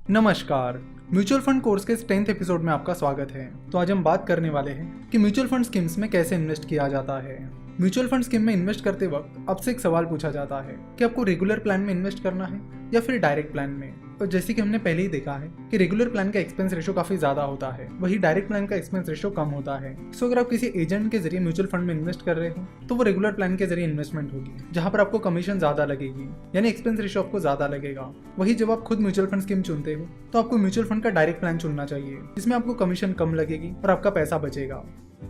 नमस्कार। Mutual fund course के इस 10th एपिसोड में आपका स्वागत है। तो आज हम बात करने वाले हैं कि म्यूचुअल फंड स्कीम्स में कैसे इन्वेस्ट किया जाता है। म्यूचुअल फंड स्कीम में इन्वेस्ट करते वक्त आपसे एक सवाल पूछा जाता है कि आपको रेगुलर प्लान में इन्वेस्ट करना है या फिर डायरेक्ट प्लान में। और जैसे कि हमने पहले ही देखा है कि रेगुलर प्लान का एक्सपेंस रेशो काफी ज्यादा होता है, वही डायरेक्ट प्लान का एक्सपेंस रेशो कम होता है। सो अगर आप किसी एजेंट के जरिए म्यूचुअल फंड में इन्वेस्ट कर रहे हो तो वो रेगुलर प्लान के जरिए इन्वेस्टमेंट होगी, जहां पर आपको कमीशन ज्यादा लगेगी, यानी एक्सपेंस रेशो आपको ज्यादा लगेगा। वही जब आप खुद म्यूचुअल फंड स्कीम चुनते हो तो आपको म्यूचुअल फंड का डायरेक्ट प्लान चुनना चाहिए, जिसमें आपको कमीशन कम लगेगी और आपका पैसा बचेगा।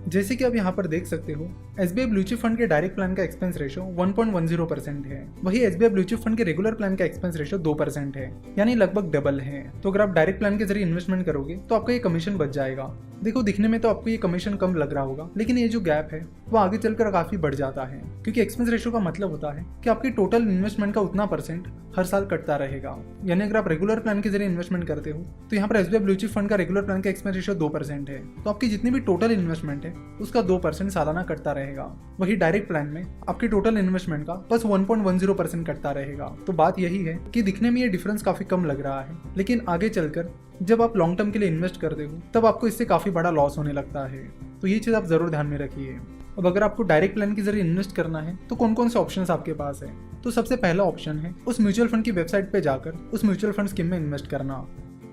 जैसे कि आप यहाँ पर देख सकते हो, SBI ब्लू चिप फंड के डायरेक्ट प्लान का एक्सपेंस रेशो 1.10% है, वही SBI ब्लू चिप फंड के रेगुलर प्लान का एक्सपेंस रेशो 2% है, यानी लगभग डबल है। तो अगर आप डायरेक्ट प्लान के जरिए इन्वेस्टमेंट करोगे तो आपका ये कमीशन बच जाएगा। देखो, दिखने में तो आपको ये कमीशन कम लग रहा होगा, लेकिन ये जो गैप है वो आगे चलकर काफी बढ़ जाता है, क्योंकि एक्सपेंस रेशो का मतलब होता है कि आपकी टोटल इन्वेस्टमेंट का उतना परसेंट हर साल कटता रहेगा। यानी अगर आप रेगुलर प्लान के जरिए इन्वेस्टमेंट करते हो तो यहाँ पर SBI ब्लू चिप फंड का रेगुलर प्लान का एक्सपेंस रेशो 2% है, तो आपकी जितनी भी टोटल इन्वेस्टमेंट है उसका 2% सालाना कटता रहेगा। वही डायरेक्ट प्लान में आपकी टोटल इन्वेस्टमेंट का बस 1.10% कटता रहेगा। तो बात यही है कि दिखने में ये डिफरेंस काफी कम लग रहा है, लेकिन आगे चलकर जब आप लॉन्ग टर्म के लिए इन्वेस्ट करते हो तब आपको इससे काफी बड़ा लॉस होने लगता है। तो ये चीज आप जरूर ध्यान में रखिए। अब अगर आपको डायरेक्ट प्लान के जरिए इन्वेस्ट करना है तो कौन कौन से ऑप्शंस आपके पास है। तो सबसे पहला ऑप्शन है उस म्यूचुअल फंड की वेबसाइट पे जाकर उस म्यूचुअल फंड स्कीम में इन्वेस्ट करना।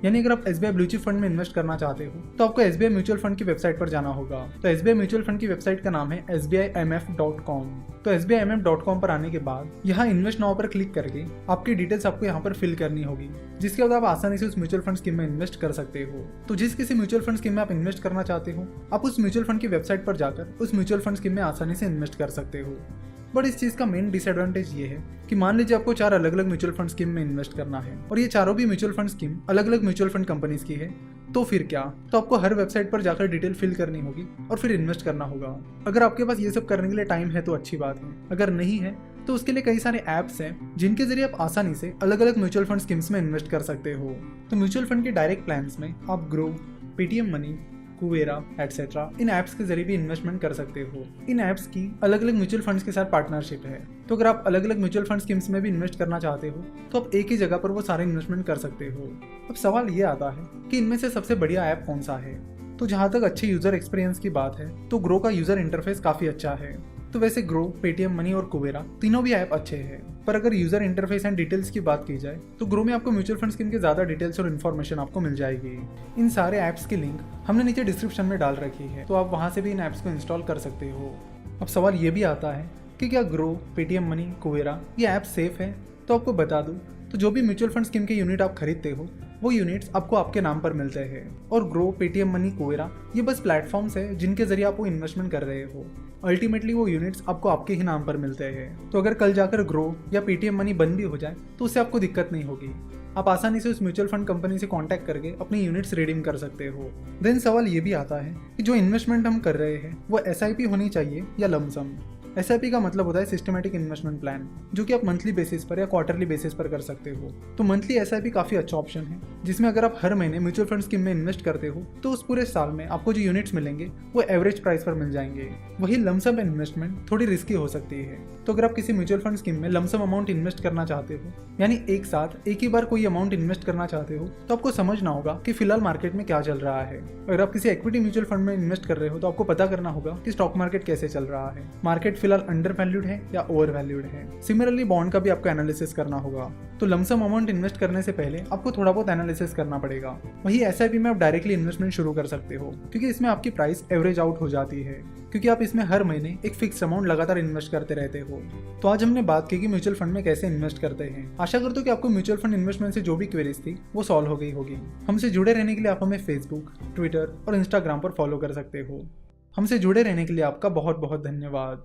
यानी अगर आप SBI ब्लू चिप फंड में इन्वेस्ट करना चाहते हो तो आपको SBI म्यूचुअल फंड की वेबसाइट पर जाना होगा। तो SBI म्यूचुअल फंड की वेबसाइट का नाम है sbimf.com। तो sbimf.com पर आने के बाद यहाँ इन्वेस्ट नाउ पर क्लिक करके आपकी डिटेल्स आपको यहाँ पर फिल करनी होगी, जिसके बाद आप आसानी से उस म्यूचुअल फंड स्कीम में इन्वेस्ट कर सकते हो। तो जिस किसी म्यूचुअल फंड स्कीम में आप इन्वेस्ट करना चाहते हो, आप उस म्यूचुअल फंड की वेबसाइट पर जाकर उस म्यूचुअल फंड स्कीम में आसानी से इन्वेस्ट कर सकते हो। बट इस चीज का मेन डिसएडवांटेज ये है कि मान लीजिए आपको 4 अलग अलग म्यूचुअल फंड स्कीम में इन्वेस्ट करना है और ये चारों भी म्यूचुअल फंड स्कीम अलग अलग म्यूचुअल फंड कंपनीज की है, तो फिर क्या? तो आपको हर वेबसाइट पर जाकर डिटेल फिल करनी होगी और फिर इन्वेस्ट करना होगा। अगर आपके पास ये सब करने के लिए टाइम है तो अच्छी बात है, अगर नहीं है तो उसके लिए कई सारे ऐप्स हैं जिनके जरिए आप आसानी से अलग अलग म्यूचुअल फंड स्कीम्स में इन्वेस्ट कर सकते हो। तो म्यूचुअल फंड के डायरेक्ट प्लान्स में आप ग्रो, पेटीएम मनी, कुबेरा एटसेट्रा इन ऐप्स के जरिए भी इन्वेस्टमेंट कर सकते हो। इन ऐप्स की अलग अलग म्यूचुअल फंड्स के साथ पार्टनरशिप है, तो अगर आप अलग अलग म्यूचुअल फंड स्कीम्स में भी इन्वेस्ट करना चाहते हो तो आप एक ही जगह पर वो सारे इन्वेस्टमेंट कर सकते हो। अब सवाल ये आता है कि इनमें से सबसे बढ़िया ऐप कौन सा है। तो जहाँ तक अच्छे यूजर एक्सपीरियंस की बात है तो ग्रो का यूजर इंटरफेस काफी अच्छा है। तो वैसे ग्रो, पेटीएम मनी और कुबेरा तीनों भी ऐप अच्छे हैं, पर अगर यूजर इंटरफेस एंड डिटेल्स की बात की जाए तो ग्रो में आपको म्यूचुअल फंड स्कीम के ज्यादा डिटेल्स और इन्फॉर्मेशन आपको मिल जाएगी। इन सारे ऐप्स की लिंक हमने नीचे डिस्क्रिप्शन में डाल रखी है, तो आप वहां से भी इन ऐप्स को इंस्टॉल कर सकते हो। अब सवाल ये भी आता है कि क्या ग्रो, पेटीएम मनी, कुबेरा ये ऐप सेफ है। तो आपको बता दूं, तो जो भी म्यूचुअल फंड स्कीम के यूनिट आप खरीदते हो वो यूनिट्स आपको आपके नाम पर मिलते हैं, और ग्रो, पेटीएम मनी, कुबेरा ये बस प्लेटफॉर्म्स है जिनके जरिए आप वो इन्वेस्टमेंट कर रहे हो। अल्टीमेटली वो यूनिट्स आपको आपके ही नाम पर मिलते हैं। तो अगर कल जाकर ग्रो या पेटीएम मनी बंद भी हो जाए तो उससे आपको दिक्कत नहीं होगी, आप आसानी से उस म्यूचुअल फंड कंपनी से कांटेक्ट करके अपनी यूनिट्स रिडीम कर सकते हो। देन सवाल ये भी आता है कि जो इन्वेस्टमेंट हम कर रहे हैं वो SIP होनी चाहिए या लमसम। SIP का मतलब होता है सिस्टमैटिक इन्वेस्टमेंट प्लान, जो कि आप मंथली बेसिस पर या क्वार्टरली बेसिस पर कर सकते हो। तो मंथली SIP काफी अच्छा ऑप्शन है, जिसमें अगर आप हर महीने म्यूचुअल फंड स्कीम में इन्वेस्ट करते हो तो उस पूरे साल में आपको जो यूनिट्स मिलेंगे वो एवरेज प्राइस पर मिल जाएंगे। वही लमसम इन्वेस्टमेंट थोड़ी रिस्की हो सकती है। तो अगर आप किसी म्यूचुअल फंड स्कीम में लमसम अमाउंट इन्वेस्ट करना चाहते हो, यानी एक साथ एक ही बार कोई अमाउंट इन्वेस्ट करना चाहते हो, तो आपको समझना होगा कि फिलहाल मार्केट में क्या चल रहा है। अगर आप किसी इक्विटी म्यूचुअल फंड में इन्वेस्ट कर रहे हो तो आपको पता करना होगा कि स्टॉक मार्केट कैसे चल रहा है, मार्केट फिलहाल अंडर वैल्यूड है या ओवर वैल्यूड है। सिमिलरली बॉन्ड का भी आपको एनालिसिस करना होगा। तो लमसम अमाउंट इन्वेस्ट करने से पहले आपको थोड़ा बहुत एनालिसिस करना पड़ेगा। वही SIP में आप डायरेक्टली इन्वेस्टमेंट शुरू कर सकते हो, क्योंकि इसमें आपकी प्राइस एवरेज आउट हो जाती है, क्योंकि आप इसमें हर महीने एक फिक्स अमाउंट लगातार इन्वेस्ट करते रहते हो। तो आज हमने बात की कि म्यूचुअल फंड में कैसे इन्वेस्ट करते हैं। आशा करता हूं कि आपको म्यूचुअल फंड इन्वेस्टमेंट से जो भी क्वेरीज थी वो सॉल्व हो गई होगी। हमसे जुड़े रहने के लिए आप हमें फेसबुक, ट्विटर और इंस्टाग्राम पर फॉलो कर सकते हो। हमसे जुड़े रहने के लिए आपका बहुत बहुत धन्यवाद।